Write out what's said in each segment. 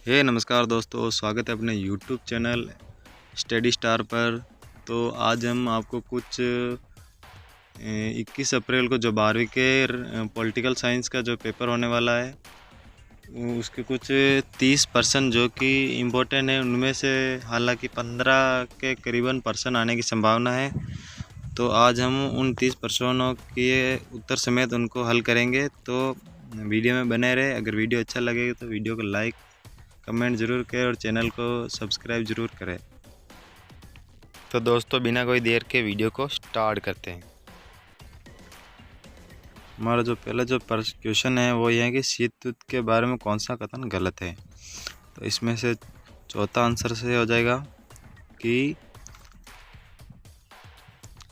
नमस्कार दोस्तों, स्वागत है अपने YouTube चैनल स्टडी स्टार पर। तो आज हम आपको कुछ 21 अप्रैल को जो 12वीं के पॉलिटिकल साइंस का जो पेपर होने वाला है उसके कुछ 30% जो कि इम्पोर्टेंट है, उनमें से हालांकि 15 के करीबन पर्सन आने की संभावना है। तो आज हम उन 30 प्रश्नों के उत्तर समेत उनको हल करेंगे। तो वीडियो में बने रहे। अगर वीडियो अच्छा लगेगा तो वीडियो को लाइक कमेंट ज़रूर करें और चैनल को सब्सक्राइब ज़रूर करें। तो दोस्तों, बिना कोई देर के वीडियो को स्टार्ट करते हैं। हमारा जो पहला जो क्वेश्चन है वो ये है कि शीत युद्ध के बारे में कौन सा कथन गलत है। तो इसमें से चौथा आंसर से हो जाएगा कि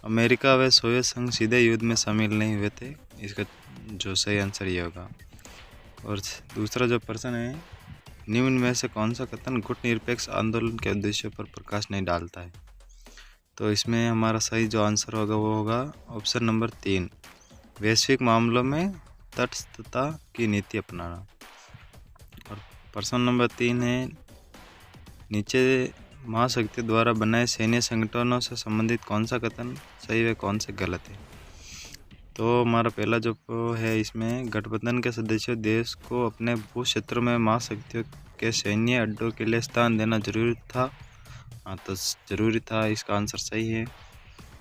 अमेरिका व सोवियत संघ सीधे युद्ध में शामिल नहीं हुए थे। इसका जो सही आंसर ये होगा। और दूसरा जो प्रश्न है, निम्न में से कौन सा कथन गुटनिरपेक्ष आंदोलन के उद्देश्यों पर प्रकाश नहीं डालता है। तो इसमें हमारा सही जो आंसर होगा वो होगा ऑप्शन नंबर 3, वैश्विक मामलों में तटस्थता की नीति अपनाना। और प्रश्न नंबर 3 है, नीचे महाशक्ति द्वारा बनाए सैन्य संगठनों से संबंधित कौन सा कथन सही व कौन से गलत है। तो हमारा पहला जो है, इसमें गठबंधन के सदस्य देश को अपने भू क्षेत्रों में महाशक्तियों के सैन्य अड्डों के लिए स्थान देना जरूरी था। हाँ, तो जरूरी था, इसका आंसर सही है।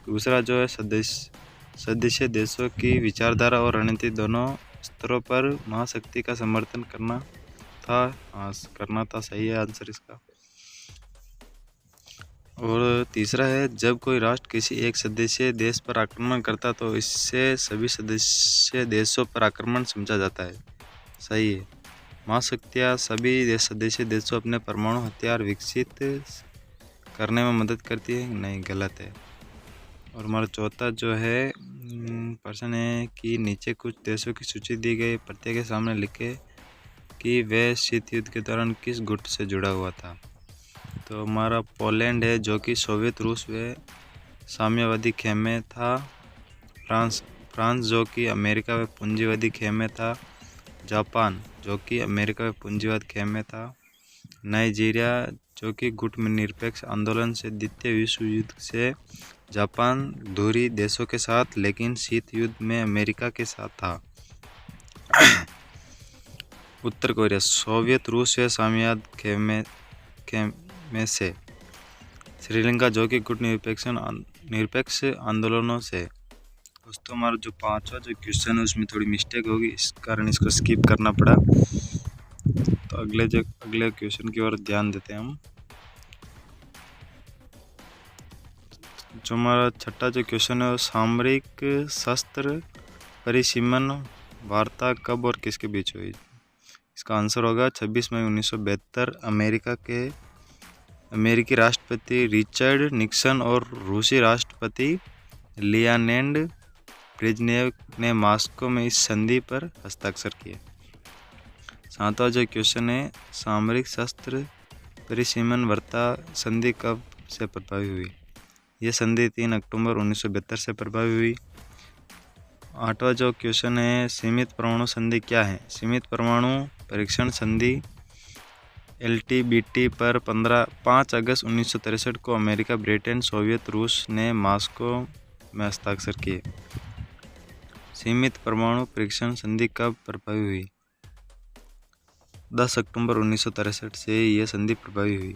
दूसरा जो है, सदस्य देशों की विचारधारा और रणनीति दोनों स्तरों पर महाशक्ति का समर्थन करना था। हाँ, करना था, सही है आंसर इसका। और तीसरा है, जब कोई राष्ट्र किसी एक सदस्य देश पर आक्रमण करता तो इससे सभी सदस्य देशों पर आक्रमण समझा जाता है। सही है। महाशक्तियाँ सभी सदस्य देशों अपने परमाणु हथियार विकसित करने में मदद करती है। नहीं, गलत है। और हमारा चौथा जो है प्रश्न है कि नीचे कुछ देशों की सूची दी गई, प्रत्येक के सामने लिखे कि वह शीत युद्ध के दौरान किस गुट से जुड़ा हुआ था। तो हमारा पोलैंड है, जो कि सोवियत रूस व साम्यवादी खेमे था। फ्रांस जो कि अमेरिका व पूंजीवादी खेमे था। जापान जो कि अमेरिका व पूंजीवाद खेमे था। नाइजीरिया जो कि गुट में निरपेक्ष आंदोलन से द्वितीय विश्व युद्ध से जापान दूरी देशों के साथ, लेकिन शीत युद्ध में अमेरिका के साथ था। उत्तर कोरिया सोवियत रूस या साम्यवाद खेमे से। श्रीलंका जो कि गुट निरपेक्ष आंदोलनों से। दोस्तों, हमारा जो पांचवा जो क्वेश्चन है उसमें थोड़ी मिस्टेक होगी, इस कारण इसको स्किप करना पड़ा। तो अगले क्वेश्चन की ओर ध्यान देते हैं हम। जो हमारा छठा जो क्वेश्चन है, वो सामरिक शस्त्र परिसीमन वार्ता कब और किसके बीच हुई। इसका आंसर होगा 26 मई 1972 अमेरिकी राष्ट्रपति रिचर्ड निक्सन और रूसी राष्ट्रपति लियोनिड ब्रेजनेव ने मॉस्को में इस संधि पर हस्ताक्षर किए। सातवां जो क्वेश्चन है, सामरिक शस्त्र परिसीमन वार्ता संधि कब से प्रभावी हुई। यह संधि 3 अक्टूबर 1972 से प्रभावी हुई। आठवां जो क्वेश्चन है, सीमित परमाणु संधि क्या है। सीमित परमाणु परीक्षण संधि LTBT पर 5 अगस्त 1963 को अमेरिका, ब्रिटेन, सोवियत रूस ने मॉस्को में हस्ताक्षर किए। सीमित परमाणु परीक्षण संधि कब प्रभावी हुई। 10 अक्टूबर 1963 से यह संधि प्रभावी हुई।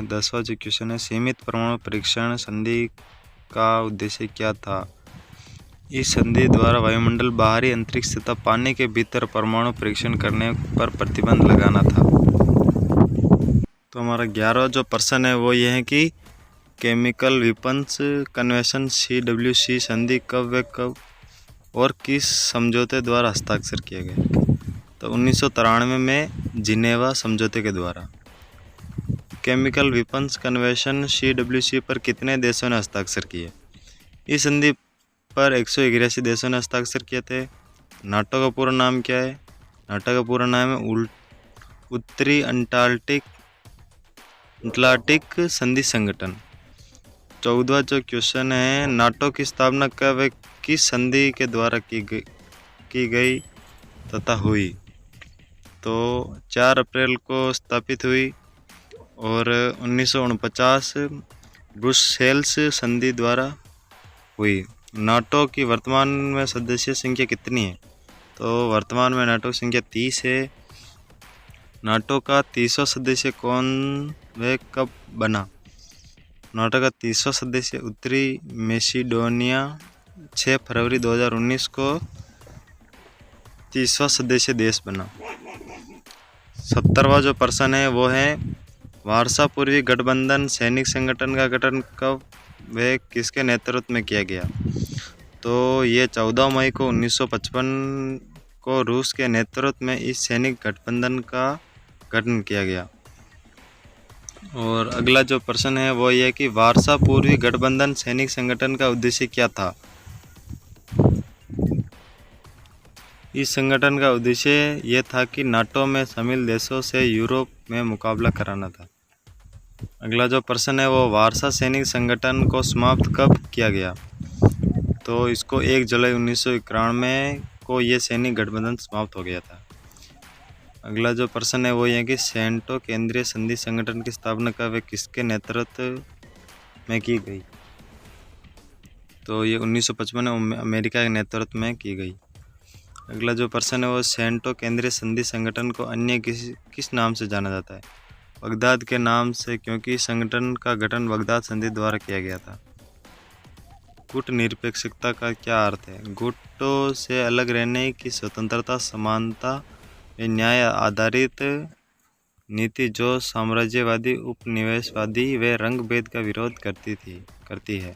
10वां जो क्वेश्चन है, सीमित परमाणु परीक्षण संधि का उद्देश्य क्या था। इस संधि द्वारा वायुमंडल, बाहरी अंतरिक्ष तथा पानी के भीतर परमाणु परीक्षण करने पर प्रतिबंध लगाना था। तो हमारा 11वां जो प्रश्न है वो ये है कि केमिकल वेपन्स कन्वेंशन CWC संधि कब और किस समझौते द्वारा हस्ताक्षर किए गए। तो 1993 में जिनेवा समझौते के द्वारा। केमिकल वेपन्स कन्वेंशन CWC पर कितने देशों ने हस्ताक्षर किए। इस संधि पर 181 देशों ने हस्ताक्षर किए थे। नाटो का पूरा नाम क्या है। नाटो का पूरा नाम है उत्तरी अटलांटिक संधि संगठन। 14वां जो क्वेश्चन है, नाटो की स्थापना कब व किस संधि के द्वारा की गई तथा हुई। तो 4 अप्रैल को स्थापित हुई और 1949 ब्रुसेल्स संधि द्वारा हुई। नाटो की वर्तमान में सदस्य संख्या कितनी है? तो वर्तमान में नाटो की संख्या 30 है। नाटो का 30वां सदस्य कौन व कब बना? नाटो का 30वां सदस्य उत्तरी मैसेडोनिया 6 फरवरी 2019 को 30वां सदस्य देश बना। 70वां जो प्रश्न है वो है वारसा पूर्वी गठबंधन सैनिक संगठन का गठन कब व किसके नेतृत्व में किया गया? तो ये 14 मई को 1955 को रूस के नेतृत्व में इस सैनिक गठबंधन का गठन किया गया। और अगला जो प्रश्न है वो ये कि वारसा पूर्वी गठबंधन सैनिक संगठन का उद्देश्य क्या था? इस संगठन का उद्देश्य ये था कि नाटो में शामिल देशों से यूरोप में मुकाबला कराना था। अगला जो प्रश्न है वो वारसा सैनिक संगठन को समाप्त कब किया गया? तो इसको 1 जुलाई 1991 को ये सैनिक गठबंधन समाप्त हो गया था। अगला जो प्रश्न है वो ये कि सेंटो केंद्रीय संधि संगठन की स्थापना कब व किसके नेतृत्व में की गई? तो ये 1955 में अमेरिका के नेतृत्व में की गई। अगला जो प्रश्न है वो सेंटो केंद्रीय संधि संगठन को अन्य किस नाम से जाना जाता है? बगदाद के नाम से, क्योंकि संगठन का गठन बगदाद संधि द्वारा किया गया था। कूटनिरपेक्षता का क्या अर्थ है? गुटों से अलग रहने की स्वतंत्रता, समानता व न्याय आधारित नीति जो साम्राज्यवादी, उपनिवेशवादी व रंग भेद का विरोध करती है।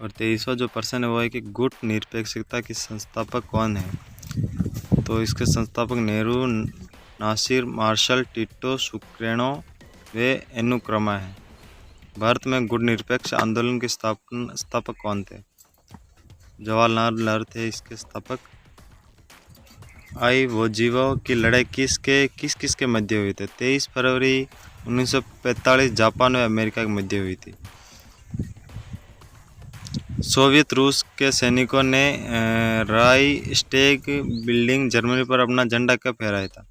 और 23वां जो प्रश्न है वो है कि गुट निरपेक्षता के संस्थापक कौन है? तो इसके संस्थापक Nehru, Nasser, Marshal, Tito, Sukarno व एनुक्रमा है। भारत में गुट निरपेक्ष आंदोलन के स्थापक कौन थे? जवाहरलाल नेहरू थे इसके स्थापक। वो जीवो की लड़ाई किस के मध्य हुई थी? 23 फरवरी 1945 जापान व अमेरिका के मध्य हुई थी। सोवियत रूस के सैनिकों ने राइक्सटैग बिल्डिंग जर्मनी पर अपना झंडा कब फहराया था?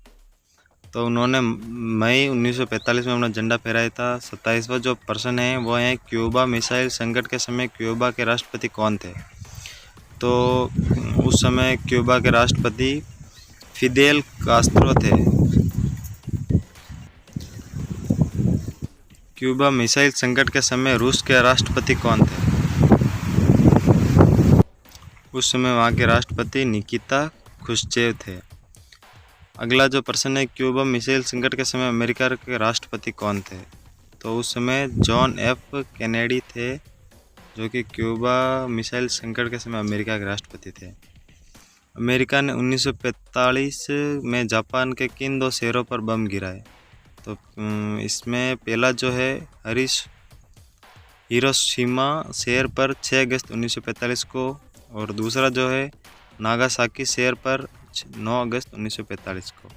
तो उन्होंने मई 1945 में अपना झंडा फहराया था। 27वां जो प्रश्न है वो है क्यूबा मिसाइल संकट के समय क्यूबा के राष्ट्रपति कौन थे? तो उस समय क्यूबा के राष्ट्रपति फिदेल कास्त्रो थे। क्यूबा मिसाइल संकट के समय रूस के राष्ट्रपति कौन थे? उस समय वहाँ के राष्ट्रपति निकिता खुश्चेव थे। अगला जो प्रश्न है क्यूबा मिसाइल संकट के समय अमेरिका के राष्ट्रपति कौन थे? तो उस समय जॉन एफ कैनेडी थे, जो कि क्यूबा मिसाइल संकट के समय अमेरिका के राष्ट्रपति थे। अमेरिका ने 1945 में जापान के किन 2 शहरों पर बम गिराए? तो इसमें पहला जो है हिरोशिमा शहर पर 6 अगस्त 1945 को, और दूसरा जो है नागासाकी शहर पर 9 अगस्त 1945 को।